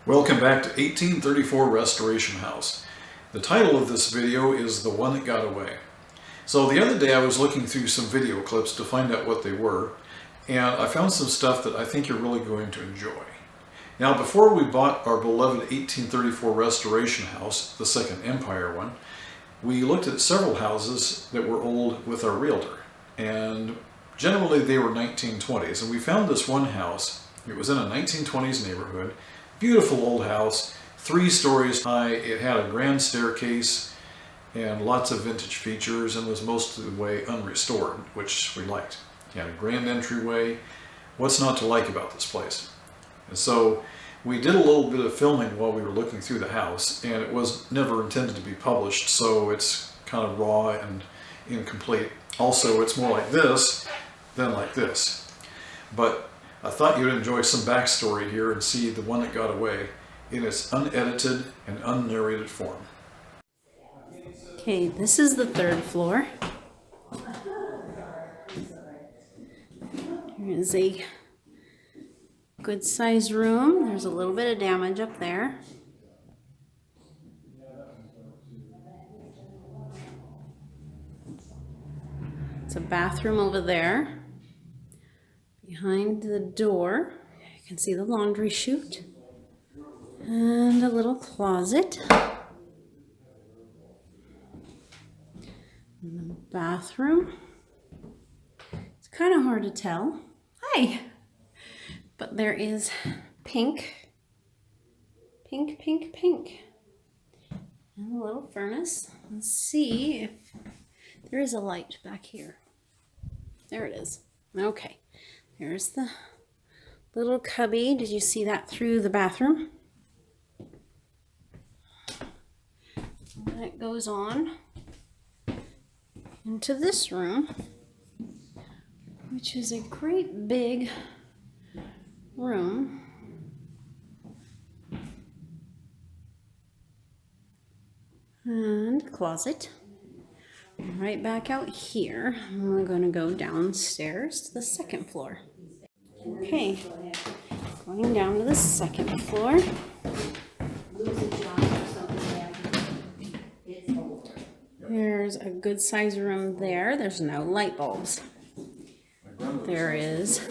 Welcome back to 1834 Restoration House. The title of this video is The One That Got Away. So the other day I was looking through some video clips to find out what they were, and I found some stuff that I think you're really going to enjoy. Now, before we bought our beloved 1834 Restoration House, the Second Empire one, we looked at several houses that were old with our realtor, and generally they were 1920s, and we found this one house. It was in a 1920s neighborhood. Beautiful old house, 3 stories high. It had a grand staircase and lots of vintage features and was most of the way unrestored, which we liked. It had a grand entryway. What's not to like about this place? And so we did a little bit of filming while we were looking through the house, and it was never intended to be published, so it's kind of raw and incomplete. Also, it's more like this than like this. But I thought you'd enjoy some backstory here and see The One That Got Away in its unedited and unnarrated form. Okay, this is the 3rd floor. There is a good sized room. There's a little bit of damage up there. It's a bathroom over there. Behind the door, you can see the laundry chute and a little closet. In the bathroom, it's kind of hard to tell. Hi! But there is pink, and a little furnace. Let's see if there is a light back here. There it is. Okay. There's the little cubby. Did you see that through the bathroom? That goes on into this room, which is a great big room. And closet. Right back out here, we're going to go downstairs to the 2nd floor. Okay, going down to the 2nd floor. There's a good sized room there. There's no light bulbs. There is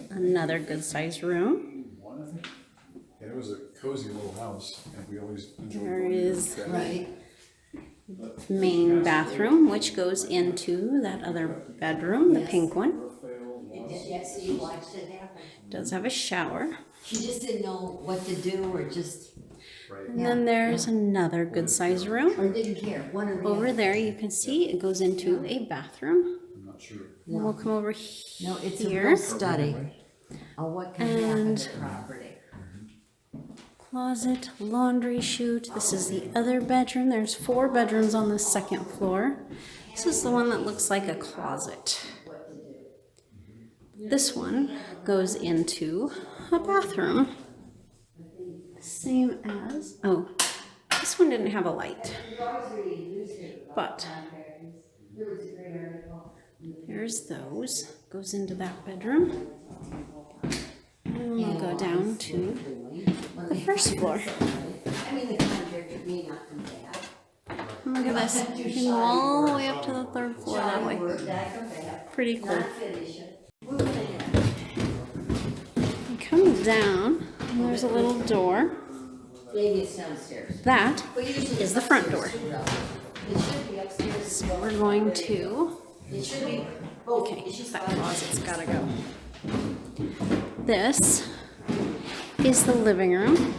another good sized room. It was a cozy little house, and we always enjoyed There going is there. the main bathroom, which goes into that other bedroom, the pink one. Yes, you watched it happen. Does have a shower. She just didn't know what to do or just, And then there's another good sized room. or didn't care, one or the Over other. there you can see it goes into a bathroom. I'm not sure. And we'll come over No, it's a here. real study of what can happen And to property. closet, laundry chute. This is the other bedroom. There's 4 bedrooms on the 2nd floor. This is the one that looks like a closet. This one goes into a bathroom. Same as, oh, this one didn't have a light. But there's those. Goes into that bedroom. And we'll go down to the 1st floor. I mean, the contractor may not do that. And look at this. You can go all the way up to the 3rd floor that way. Pretty cool. You come down, and there's a little door. Maybe it's downstairs. That But usually is the front door. It should be upstairs. So we're going to, It should be, okay, that closet's gotta go. This is the living room.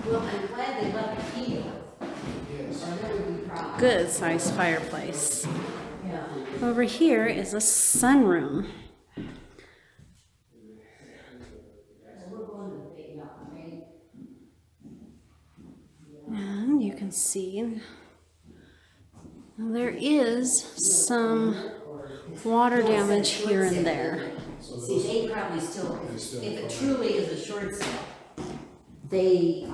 well, I'm glad they left the key. Or there would be problems. Good sized fireplace. Yeah. Over here is a sunroom. And you can see there is some water damage here and there. See, they probably still, if it truly is a short sale, they,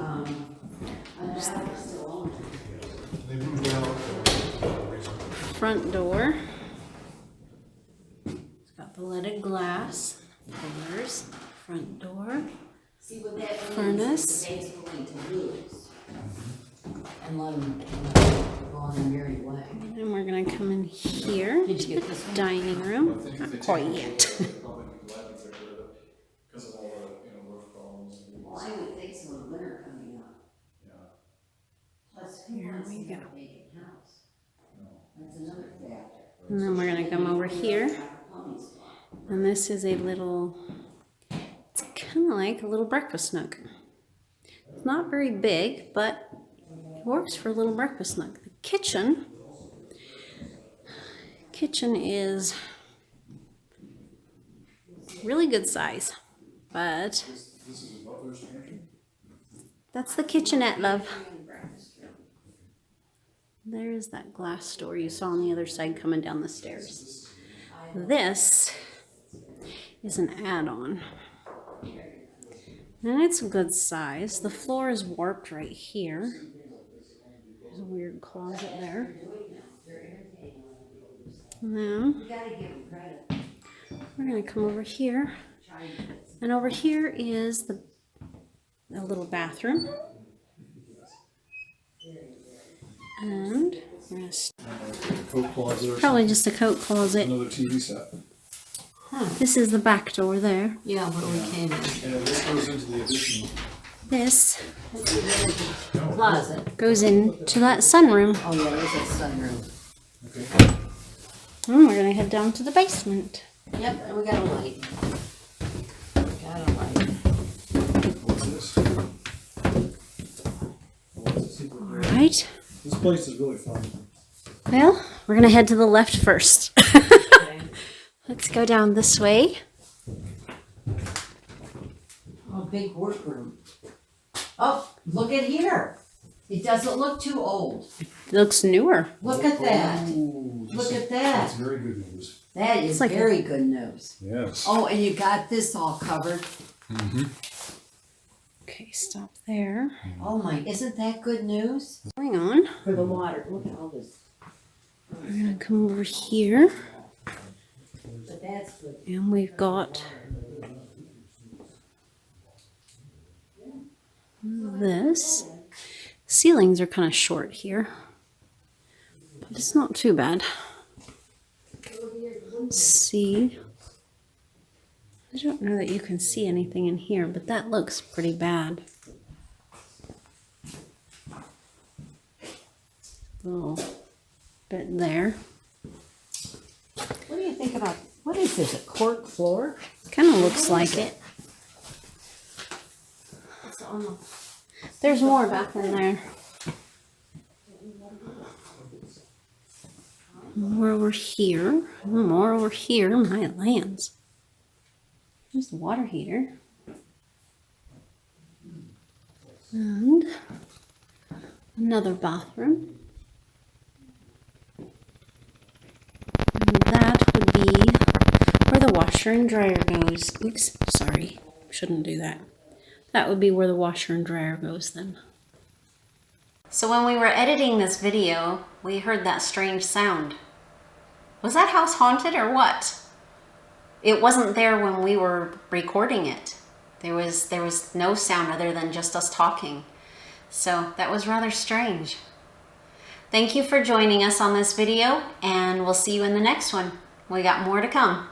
undoubtedly still own it. They moved out for a reason. Front door. It's got the leaded glass, pillars, front door, See what that furnace. means, the days willing to lose. And let them go on their merry way. And we're gonna come in here Did to you get the this one? dining room. Not quite yet. Because of all the, roof problems. Well, I would think so, the winter coming up. Yeah. Plus, who Here wants we to go. have a vacant house? That's another factor. And then we're gonna come over here. And this is a little, it's kind of like a little breakfast nook. It's not very big, but it works for a little breakfast nook. The kitchen is really good size, but that's the kitchenette, love. There's that glass door you saw on the other side coming down the stairs. This is an add-on. And it's a good size. The floor is warped right here. There's a weird closet there. And then we're gonna come over here. And over here is a little bathroom. And we're gonna Coat closet or probably just a coat closet. another TV set. This is the back door there. Yeah, where we came in. And this goes into the addition. This Closet. goes into that sunroom. Oh, yeah, there's a sunroom. Okay. And we're gonna head down to the basement. Yep, and we got a light. Got a light. What's this? What's the secret All door? right. This place is really fun. Well, we're gonna head to the left first. Okay. Let's go down this way. Oh, big workroom. Oh, look at here. It doesn't look too old. It looks newer. Look at that. Ooh, Look at That's that. very good news. That is It's like very good news. Yes. Oh, and you got this all covered. Mm-hmm. Okay, stop there. Oh my, isn't that good news? Going on. For the water, look at all this. We're gonna come over here, But that's good. and we've got this. Ceilings are kind of short here, but it's not too bad. Let's see. I don't know that you can see anything in here, but that looks pretty bad. Little bit there. What do you think about, what is this, a cork floor? Kind of looks like it. It's on There's more back in there. More over here. More over here. My lands. There's the water heater. And another bathroom. And that would be where the washer and dryer goes. Oops, sorry. Shouldn't do that. That would be where the washer and dryer goes then. So when we were editing this video, we heard that strange sound. Was that house haunted or what? It wasn't there when we were recording it. There was no sound other than just us talking. So that was rather strange. Thank you for joining us on this video, and we'll see you in the next one. We got more to come.